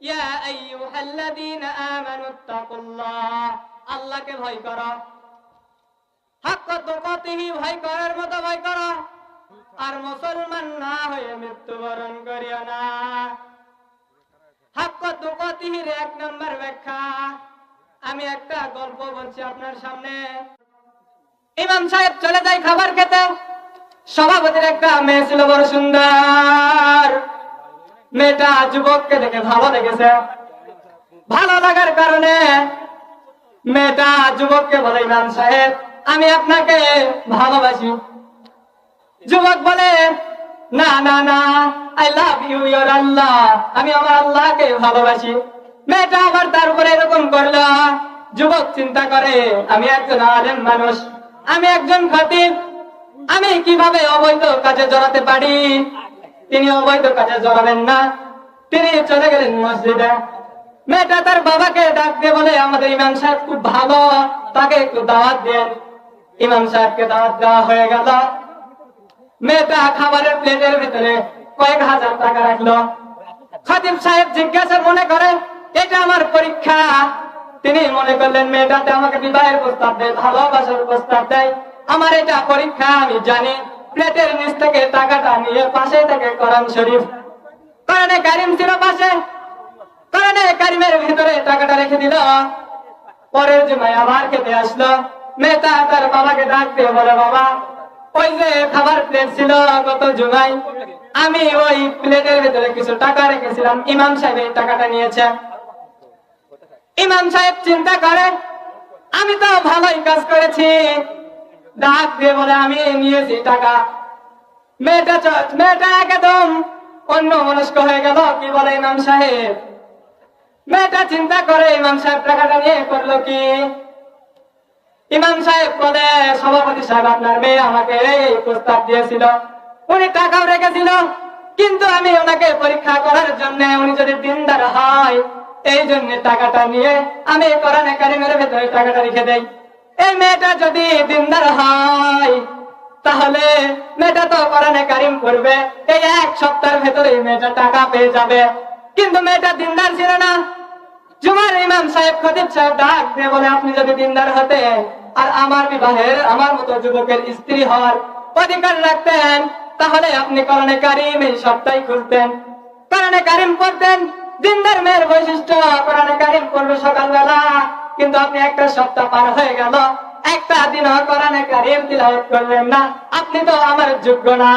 ইয়া আইয়ুহাল্লাযীনা আমানুত্তাকুল্লাহ, আল্লাহকে ভয় করো। হাক্কা তুকাতিহি, ভয় করার মতো ভয় করো। আর মুসলমান না হয়ে মৃত্যুবরণ করিও না। হাক্কা তুকাতিহির 1 নম্বর ব্যাখ্যা। আমি একটা গল্প বলছি আপনার সামনে। ইমাম সাহেব চলে যায় খাবার খেতে। সভাপতির একটা মেয়ে ছিল, বড় সুন্দর। মেয়েটা যুবককে দেখে ভালো লেগেছে। ভালো লাগার কারণে মেয়েটা যুবককে বলে, ইমাম সাহেব আমি আপনাকে ভালোবাসি। যুবক বলে, না না না, আই লাভ ইউ ইয়োর আল্লাহ, আমি আমার আল্লাহকে ভালোবাসি। মেয়েটা আবার তার উপরে এরকম করলো। যুবক চিন্তা করে, আমি একজন আলেম মানুষ, আমি একজন খতিব, আমি কিভাবে অবৈধ কাজে জড়াতে পারি? তিনি অবৈধ কাজে জড়াবেন না। তিনি চলে গেলেন মসজিদে। মেয়েটা তার বাবাকে ডাক দিয়ে বলে, আমাদের ইমাম সাহেব খুব ভালো, তাকে একটু দাওয়াত দেন। ইমাম সাহেবকে দাওয়াত দেওয়া হয়ে গেল। মেয়েটা খাবারের প্লেটের ভিতরে কয়েক হাজার টাকা রাখলো। খতিব সাহেব জিজ্ঞাসা মনে করে, এটা আমার পরীক্ষা। তিনি মনে করলেন মেয়েটাতে আমাকে বিবাহের প্রস্তাব দেয়, ভালোবাসার প্রস্তাব দেয়, আমার এটা পরীক্ষা। আমি জানি। প্লেটের নিচ থেকে টাকাটা নিয়ে পাশে থেকে কোরআন শরীফ, কোরআনে কারিম ছিল পাশে, কোরআনে কারিমের ভিতরে টাকাটা রেখে দিল। পরের জুমায় আবার খেতে আসলো। মেয়েটা তার বাবাকে ডাক দিয়ে বলে, বাবা ওই যে খাবার প্লেট ছিল গত জুমায়, আমি ওই প্লেটের ভিতরে কিছু টাকা রেখেছিলাম, ইমাম সাহেব এই টাকাটা নিয়েছে। ইমাম সাহেব চিন্তা করে, আমি তো ভালোই কাজ করেছি। ডাক দিয়ে বলে, আমি নিয়েছি টাকা। মেয়েটা একদম অন্য মনস্ক হয়ে গেল। কি বলে ইমাম সাহেব? মেয়েটা চিন্তা করে, ইমাম সাহেব টাকাটা নিয়ে করলো কি? ইমাম সাহেব বলে, সভাপতি সাহেব আপনার মেয়ে আমাকে এই প্রস্তাব দিয়েছিল, উনি টাকাও রেখেছিল, কিন্তু আমি ওনাকে পরীক্ষা করার জন্য, উনি যদি দিনদার হয় এই জন্য টাকাটা নিয়ে আমি কোরআনে কারিমের ভেতরে টাকাটা রেখে দেই। এই মেয়েটা যদি দিনদার হয় তাহলে মেয়েটা তো কোরআনে কারিম করবে, এই 1 সপ্তাহের ভেতরে মেয়েটা টাকা পেয়ে যাবে। কিন্তু মেয়েটা দিনদার ছিল না। জুমার ইমাম সাহেব খতিব সাহেব ডাক দিয়ে বলে, আপনি যদি দিনদার হতেন আর আমার বিবাহের আমার মতো যুবকের স্ত্রী হওয়ার অধিকার রাখতেন, তাহলে আপনি কোরআনে কারিম এই সপ্তাহে খুলতেন, কোরআনে কারিম পড়তেন। দিনদার মেয়ের বৈশিষ্ট্য কোরআনে কারিম পড়বে সকালবেলা। কিন্তু আপনি একটা সপ্তাহ পার হয়ে গেল, একটা দিনও কোরআনে কারিম তিলাওয়াত করলেন না, আপনি তো আমার যোগ্য না।